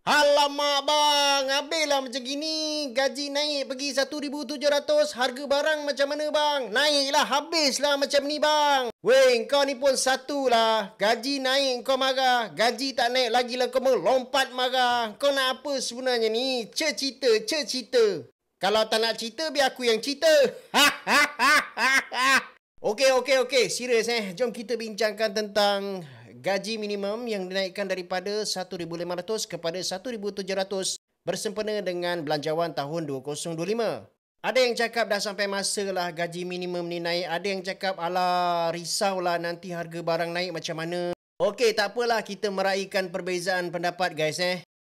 Alamak bang, habislah macam gini. Gaji naik pergi 1,700, harga barang macam mana bang? Naiklah, habislah macam ni bang. Weh, kau ni pun satu lah. Gaji naik kau marah, gaji tak naik lagi lah kau melompat marah. Kau nak apa sebenarnya ni? Cerita. Kalau tak nak cerita, biar aku yang cerita. Okey. Serius Jom kita bincangkan tentang gaji minimum yang dinaikkan daripada 1,500 kepada 1,700 bersempena dengan belanjawan tahun 2025. Ada yang cakap dah sampai masa lah gaji minimum ni naik. Ada yang cakap alah risaulah nanti harga barang naik macam mana. Okey, tak apalah kita meraihkan perbezaan pendapat guys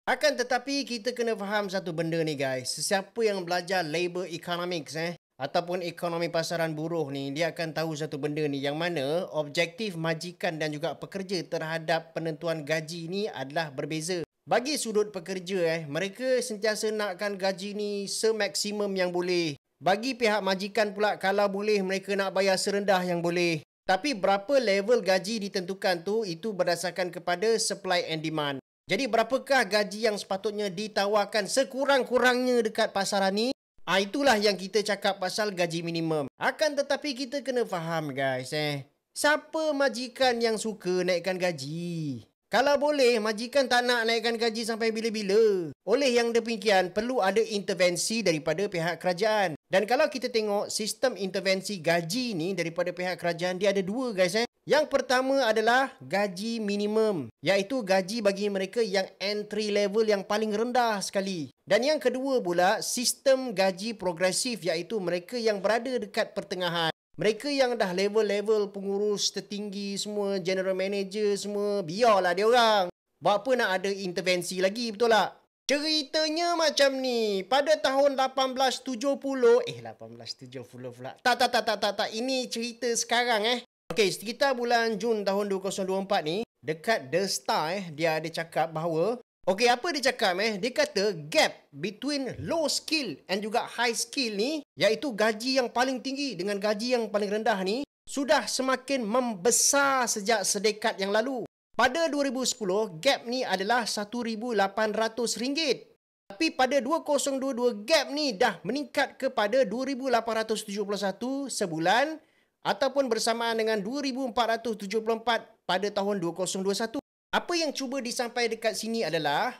Akan tetapi kita kena faham satu benda ni guys. Sesiapa yang belajar labor economics ataupun ekonomi pasaran buruh ni, dia akan tahu satu benda ni yang mana objektif majikan dan juga pekerja terhadap penentuan gaji ni adalah berbeza. Bagi sudut pekerja mereka sentiasa nakkan gaji ni semaksimum yang boleh. Bagi pihak majikan pula, kalau boleh mereka nak bayar serendah yang boleh. Tapi berapa level gaji ditentukan tu, itu berdasarkan kepada supply and demand. Jadi berapakah gaji yang sepatutnya ditawarkan sekurang-kurangnya dekat pasaran ni? Itulah yang kita cakap pasal gaji minimum. Akan tetapi kita kena faham guys siapa majikan yang suka naikkan gaji? Kalau boleh, majikan tak nak naikkan gaji sampai bila-bila. Oleh yang demikian, perlu ada intervensi daripada pihak kerajaan. Dan kalau kita tengok sistem intervensi gaji ni daripada pihak kerajaan, dia ada dua guys Yang pertama adalah gaji minimum, iaitu gaji bagi mereka yang entry level yang paling rendah sekali. Dan yang kedua pula, sistem gaji progresif, iaitu mereka yang berada dekat pertengahan. Mereka yang dah level-level pengurus tertinggi semua, general manager semua, biarlah dia orang. Buat apa nak ada intervensi lagi, betul tak? Ceritanya macam ni, pada tahun 1870 pula. Tak. Ini cerita sekarang Okey, sekitar bulan Jun tahun 2024 ni, dekat The Star dia ada cakap bahawa okey, apa dia cakap Dia kata gap between low skill and juga high skill ni, iaitu gaji yang paling tinggi dengan gaji yang paling rendah ni, sudah semakin membesar sejak sedekat yang lalu. Pada 2010, gap ni adalah RM1,800. Tapi pada 2022, gap ni dah meningkat kepada RM2,871 sebulan ataupun bersamaan dengan RM2,474 pada tahun 2021. Apa yang cuba disampaikan dekat sini adalah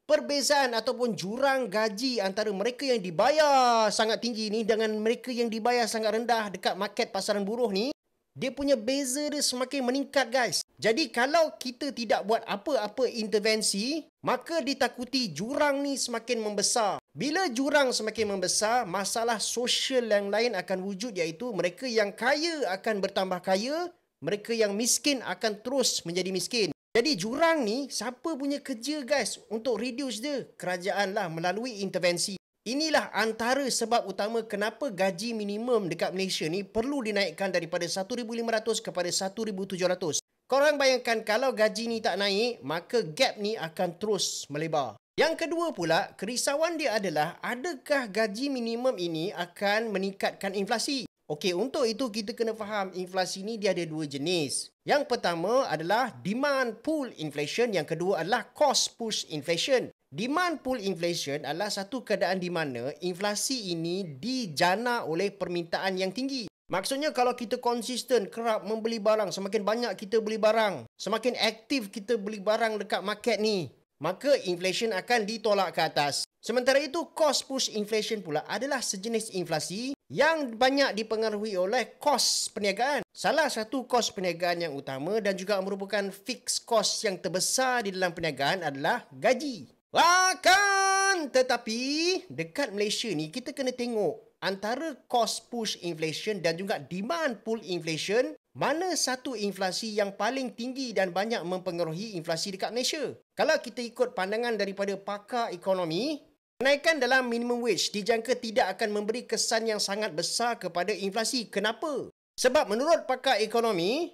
perbezaan ataupun jurang gaji antara mereka yang dibayar sangat tinggi ni dengan mereka yang dibayar sangat rendah dekat market pasaran buruh ni, dia punya beza dia semakin meningkat guys. Jadi kalau kita tidak buat apa-apa intervensi, maka ditakuti jurang ni semakin membesar. Bila jurang semakin membesar, masalah sosial yang lain akan wujud, iaitu mereka yang kaya akan bertambah kaya, mereka yang miskin akan terus menjadi miskin. Jadi jurang ni siapa punya kerja guys untuk reduce dia? Kerajaan lah melalui intervensi. Inilah antara sebab utama kenapa gaji minimum dekat Malaysia ni perlu dinaikkan daripada 1,500 kepada 1,700. Korang bayangkan kalau gaji ni tak naik, maka gap ni akan terus melebar. Yang kedua pula, kerisauan dia adalah adakah gaji minimum ini akan meningkatkan inflasi? Okey, untuk itu kita kena faham inflasi ni dia ada dua jenis. Yang pertama adalah demand pull inflation, yang kedua adalah cost push inflation. Demand pull inflation adalah satu keadaan di mana inflasi ini dijana oleh permintaan yang tinggi. Maksudnya kalau kita konsisten kerap membeli barang, semakin banyak kita beli barang, semakin aktif kita beli barang dekat market ni, maka inflation akan ditolak ke atas. Sementara itu, cost push inflation pula adalah sejenis inflasi yang banyak dipengaruhi oleh kos perniagaan. Salah satu kos perniagaan yang utama dan juga merupakan fixed cost yang terbesar di dalam perniagaan adalah gaji. Akan tetapi, dekat Malaysia ni kita kena tengok antara cost push inflation dan juga demand pull inflation, mana satu inflasi yang paling tinggi dan banyak mempengaruhi inflasi dekat Malaysia. Kalau kita ikut pandangan daripada pakar ekonomi, kenaikan dalam minimum wage dijangka tidak akan memberi kesan yang sangat besar kepada inflasi. Kenapa? Sebab menurut pakar ekonomi,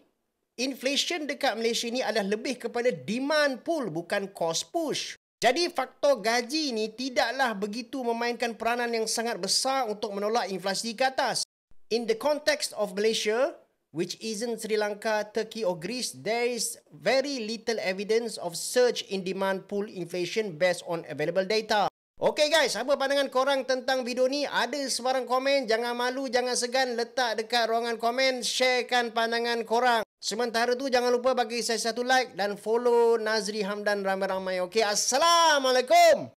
inflation dekat Malaysia ni adalah lebih kepada demand pull bukan cost push. Jadi faktor gaji ni tidaklah begitu memainkan peranan yang sangat besar untuk menolak inflasi ke atas. In the context of Malaysia, which isn't Sri Lanka, Turkey or Greece, there is very little evidence of surge in demand pull inflation based on available data. Okay guys, apa pandangan korang tentang video ni? Ada sebarang komen, jangan malu, jangan segan, letak dekat ruangan komen, sharekan pandangan korang. Sementara tu jangan lupa bagi saya satu like dan follow Nazri Hamdan ramai-ramai. Okay, Assalamualaikum.